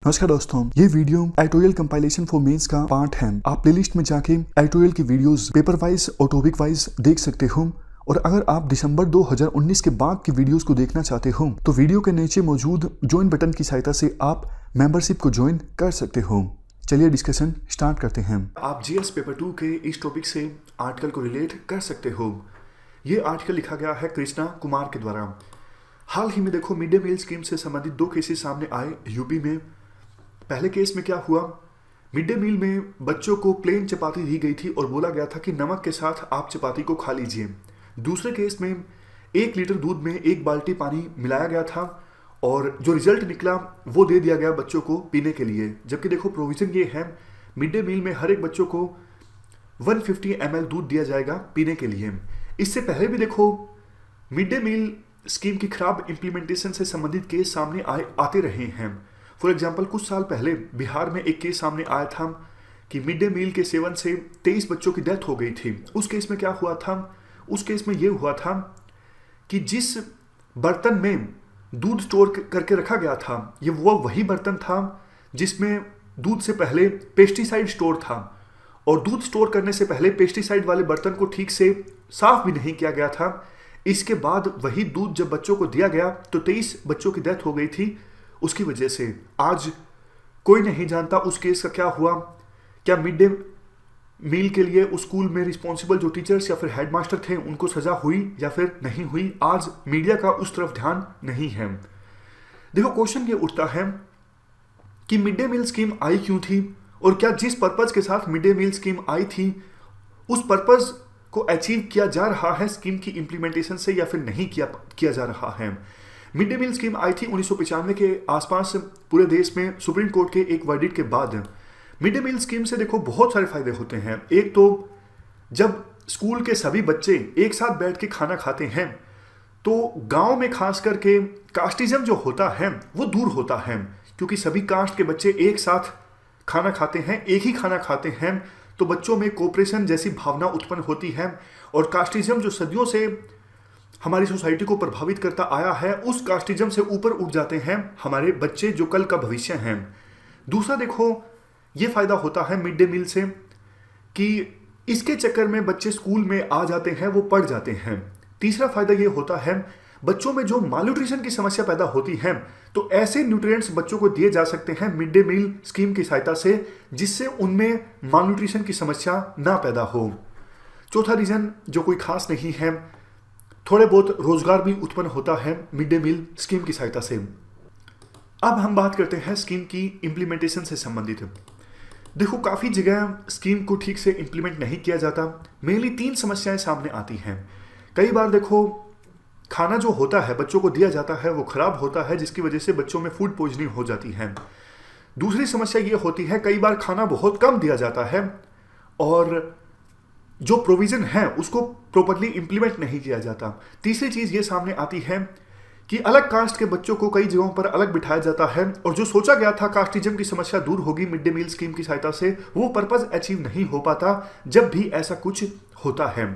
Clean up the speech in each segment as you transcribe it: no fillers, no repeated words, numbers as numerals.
नमस्कार दोस्तों, ये video editorial compilation for mains का पार्ट है। आप प्लेलिस्ट में जाके एडिटोरियल की वीडियोस पेपर वाइज और टॉपिक वाइज देख सकते हो। और अगर आप दिसंबर 2019 के बाद की वीडियोस को देखना चाहते हो तो वीडियो के नीचे मौजूद ज्वाइन बटन की सहायता से आप मेंबरशिप को ज्वाइन कर सकते हो। चलिए डिस्कशन स्टार्ट करते हैं। आप जीएस पेपर 2 के इस टॉपिक से आर्टिकल को रिलेट कर सकते हो। ये आर्टिकल लिखा गया है कृष्णा कुमार के द्वारा। हाल ही में देखो मिड डे मील स्कीम से संबंधित 2 केसेस सामने आए यूपी में। पहले केस में क्या हुआ, मिड डे मील में बच्चों को प्लेन चपाती दी गई थी और बोला गया था कि नमक के साथ आप चपाती को खा लीजिए। दूसरे केस में 1 लीटर दूध में 1 बाल्टी पानी मिलाया गया था और जो रिजल्ट निकला वो दे दिया गया बच्चों को पीने के लिए। जबकि देखो प्रोविजन ये है, मिड डे मील में हर एक बच्चों को 150 ml दूध दिया जाएगा पीने के लिए। इससे पहले भी देखो मिड डे मील स्कीम की खराब इंप्लीमेंटेशन से संबंधित केस सामने आते रहे हैं। फॉर एग्जाम्पल कुछ साल पहले बिहार में एक केस सामने आया था कि मिड डे मील के सेवन से 23 बच्चों की डेथ हो गई थी। उस केस में क्या हुआ था, उस केस में ये हुआ था कि जिस बर्तन में दूध स्टोर करके रखा गया था ये वो वही बर्तन था जिसमें दूध से पहले पेस्टिसाइड स्टोर था और दूध स्टोर करने से पहले पेस्टिसाइड वाले बर्तन को ठीक से साफ भी नहीं किया गया था। इसके बाद वही दूध जब बच्चों को दिया गया तो 23 बच्चों की डेथ हो गई थी। उसकी वजह से आज कोई नहीं जानता उस केस का क्या हुआ। क्या मिड डे मील के लिए उस स्कूल में रिस्पॉन्सिबल जो टीचर्स या फिर हेडमास्टर थे उनको सजा हुई या फिर नहीं हुई, आज मीडिया का उस तरफ ध्यान नहीं है। देखो क्वेश्चन ये उठता है कि मिड डे मील स्कीम आई क्यों थी और क्या जिस पर्पज के साथ मिड डे मील स्कीम आई थी उस पर्पज को अचीव किया जा रहा है स्कीम की इंप्लीमेंटेशन से या फिर नहीं किया जा रहा है। मिड डे मील स्कीम आई थी 1995 के आसपास पूरे देश में सुप्रीम कोर्ट के एक वर्डिक्ट के बाद। मिड डे मील स्कीम से देखो बहुत सारे फायदे होते हैं। एक तो जब स्कूल के सभी बच्चे एक साथ बैठ के खाना खाते हैं तो गांव में खास करके कास्टिज्म जो होता है वो दूर होता है, क्योंकि सभी कास्ट के बच्चे एक साथ खाना खाते हैं, एक ही खाना खाते हैं, तो बच्चों में कोऑपरेशन जैसी भावना उत्पन्न होती है और कास्टिज्म जो सदियों से हमारी सोसाइटी को प्रभावित करता आया है उस कास्टिज्म से ऊपर उठ जाते हैं हमारे बच्चे जो कल का भविष्य हैं। दूसरा देखो ये फायदा होता है मिड डे मील से कि इसके चक्कर में बच्चे स्कूल में आ जाते हैं, वो पढ़ जाते हैं। तीसरा फायदा ये होता है बच्चों में जो मालन्यूट्रिशन की समस्या पैदा होती है तो ऐसे न्यूट्रिएंट्स बच्चों को दिए जा सकते हैं मिड डे मील स्कीम की सहायता से जिससे उनमें मालन्यूट्रिशन की समस्या ना पैदा हो। चौथा रीजन जो कोई खास नहीं है, थोड़े बहुत रोजगार भी उत्पन्न होता है मिड डे मील स्कीम की सहायता से। अब हम बात करते हैं स्कीम की इंप्लीमेंटेशन से संबंधित। देखो काफी जगह स्कीम को ठीक से इंप्लीमेंट नहीं किया जाता। मेनली 3 समस्याएं सामने आती हैं। कई बार देखो खाना जो होता है बच्चों को दिया जाता है वो खराब होता है जिसकी वजह से बच्चों में फूड पॉइजनिंग हो जाती है। दूसरी समस्या ये होती है कई बार खाना बहुत कम दिया जाता है और जो प्रोविजन है उसको प्रॉपर्ली इंप्लीमेंट नहीं किया जाता। तीसरी चीज ये सामने आती है कि अलग कास्ट के बच्चों को कई जगहों पर अलग बिठाया जाता है और जो सोचा गया था कास्टिज्म की समस्या दूर होगी मिड डे मील स्कीम की सहायता से वो पर्पज अचीव नहीं हो पाता जब भी ऐसा कुछ होता है।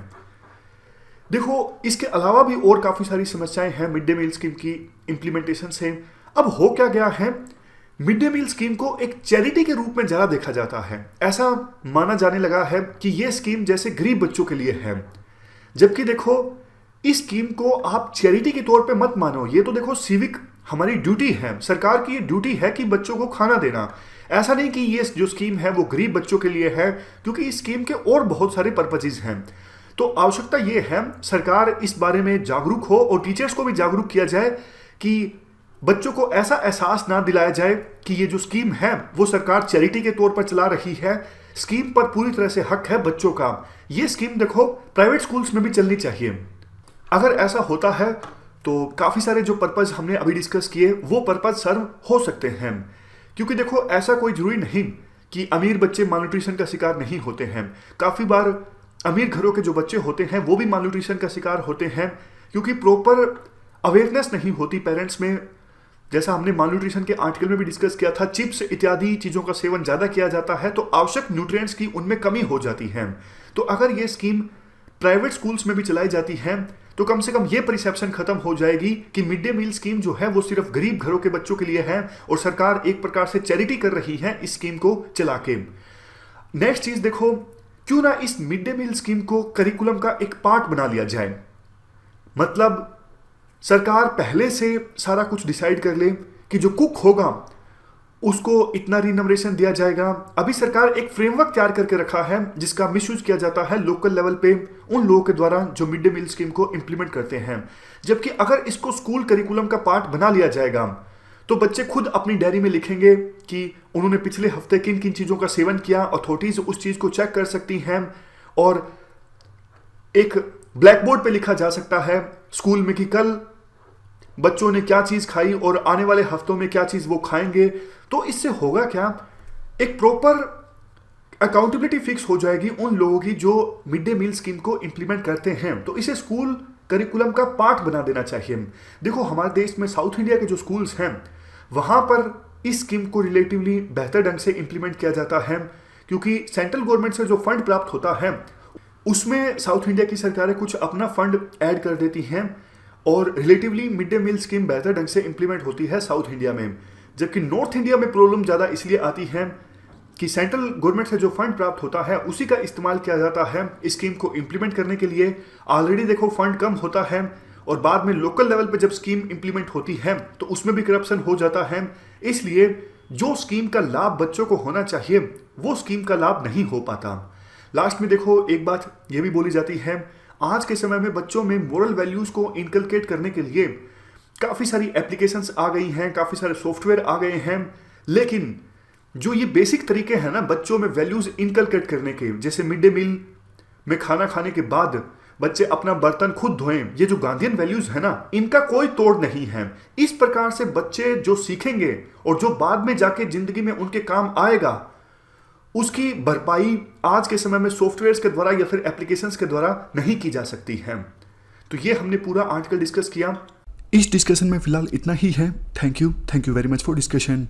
देखो इसके अलावा भी और काफी सारी समस्याएं हैं मिड डे मील स्कीम की इंप्लीमेंटेशन से। अब हो क्या गया है, मिड डे मील स्कीम को एक चैरिटी के रूप में ज्यादा देखा जाता है। ऐसा माना जाने लगा है कि यह स्कीम जैसे गरीब बच्चों के लिए है, जबकि देखो इस स्कीम को आप चैरिटी के तौर पे मत मानो। ये तो देखो सिविक हमारी ड्यूटी है, सरकार की ये ड्यूटी है कि बच्चों को खाना देना। ऐसा नहीं कि ये जो स्कीम है वो गरीब बच्चों के लिए है, क्योंकि इस स्कीम के और बहुत सारे पर्पजेज हैं। तो आवश्यकता ये है सरकार इस बारे में जागरूक हो और टीचर्स को भी जागरूक किया जाए कि बच्चों को ऐसा एहसास ना दिलाया जाए कि ये जो स्कीम है वो सरकार चैरिटी के तौर पर चला रही है। स्कीम पर पूरी तरह से हक है बच्चों का। ये स्कीम देखो प्राइवेट स्कूल्स में भी चलनी चाहिए। अगर ऐसा होता है तो काफी सारे जो पर्पज हमने अभी डिस्कस किए वो पर्पज सर्व हो सकते हैं, क्योंकि देखो ऐसा कोई जरूरी नहीं कि अमीर बच्चे मालन्यूट्रिशन का शिकार नहीं होते हैं। काफी बार अमीर घरों के जो बच्चे होते हैं वो भी मालन्यूट्रिशन का शिकार होते हैं, क्योंकि प्रॉपर अवेयरनेस नहीं होती पेरेंट्स में। जैसा हमने मालन्यूट्रिशन के आर्टिकल में भी डिस्कस किया था, चिप्स इत्यादि चीजों का सेवन ज्यादा किया जाता है तो आवश्यक न्यूट्रिएंट्स की उनमें कमी हो जाती है। तो अगर ये स्कीम प्राइवेट स्कूल्स में भी चलाई जाती है तो कम से कम ये परसेप्शन खत्म हो जाएगी कि मिड डे मील स्कीम जो है वो सिर्फ गरीब घरों के बच्चों के लिए है और सरकार एक प्रकार से चैरिटी कर रही है इस स्कीम को चला के। नेक्स्ट चीज देखो, क्यों ना इस मिड डे मील स्कीम को करिकुलम का एक पार्ट बना लिया जाए। मतलब सरकार पहले से सारा कुछ डिसाइड कर ले कि जो कुक होगा उसको इतना रिनमरेशन दिया जाएगा। अभी सरकार एक फ्रेमवर्क तैयार करके रखा है जिसका मिसयूज किया जाता है लोकल लेवल पे उन लोगों के द्वारा जो मिड डे मील स्कीम को इंप्लीमेंट करते हैं। जबकि अगर इसको स्कूल करिकुलम का पार्ट बना लिया जाएगा तो बच्चे खुद अपनी डायरी में लिखेंगे कि उन्होंने पिछले हफ्ते किन किन चीज़ों का सेवन किया। अथॉरिटीज उस चीज़ को चेक कर सकती हैं और एक ब्लैक बोर्ड पे लिखा जा सकता है स्कूल में कि कल बच्चों ने क्या चीज खाई और आने वाले हफ्तों में क्या चीज वो खाएंगे। तो इससे होगा क्या, एक प्रॉपर अकाउंटेबिलिटी फिक्स हो जाएगी उन लोगों की जो मिड डे मील स्कीम को इंप्लीमेंट करते हैं। तो इसे स्कूल करिकुलम का पार्ट बना देना चाहिए। देखो हमारे देश में साउथ इंडिया के जो स्कूल्स हैं वहां पर इस स्कीम को रिलेटिवली बेहतर ढंग से इंप्लीमेंट किया जाता है, क्योंकि सेंट्रल गवर्नमेंट से जो फंड प्राप्त होता है उसमें साउथ इंडिया की सरकारें कुछ अपना फंड ऐड कर देती हैं और relatively mid day meal scheme बेहतर ढंग से इंप्लीमेंट होती है साउथ इंडिया में। जबकि नॉर्थ इंडिया में प्रॉब्लम ज़्यादा इसलिए आती है कि सेंट्रल गवर्नमेंट से जो फंड प्राप्त होता है उसी का इस्तेमाल किया जाता है इस स्कीम को इंप्लीमेंट करने के लिए। ऑलरेडी देखो फंड कम होता है और बाद में लोकल लेवल पे जब स्कीम इंप्लीमेंट होती है तो उसमें भी करप्शन हो जाता है। इसलिए जो स्कीम का लाभ बच्चों को होना चाहिए वो स्कीम का लाभ नहीं हो पाता। लास्ट में देखो एक बात ये भी बोली जाती है, आज के समय में बच्चों में मोरल वैल्यूज को इनकलकेट करने के लिए काफ़ी सारी एप्लीकेशंस आ गई हैं, काफ़ी सारे सॉफ्टवेयर आ गए हैं, लेकिन जो ये बेसिक तरीके हैं ना बच्चों में वैल्यूज इनकलकेट करने के, जैसे मिड डे मील में खाना खाने के बाद बच्चे अपना बर्तन खुद धोएं, ये जो गांधीयन वैल्यूज है ना इनका कोई तोड़ नहीं है। इस प्रकार से बच्चे जो सीखेंगे और जो बाद में जाके जिंदगी में उनके काम आएगा उसकी भरपाई आज के समय में सॉफ्टवेयर्स के द्वारा या फिर एप्लीकेशंस के द्वारा नहीं की जा सकती है। तो ये हमने पूरा आर्टिकल डिस्कस किया। इस डिस्कशन में फिलहाल इतना ही है। Thank you very much for discussion.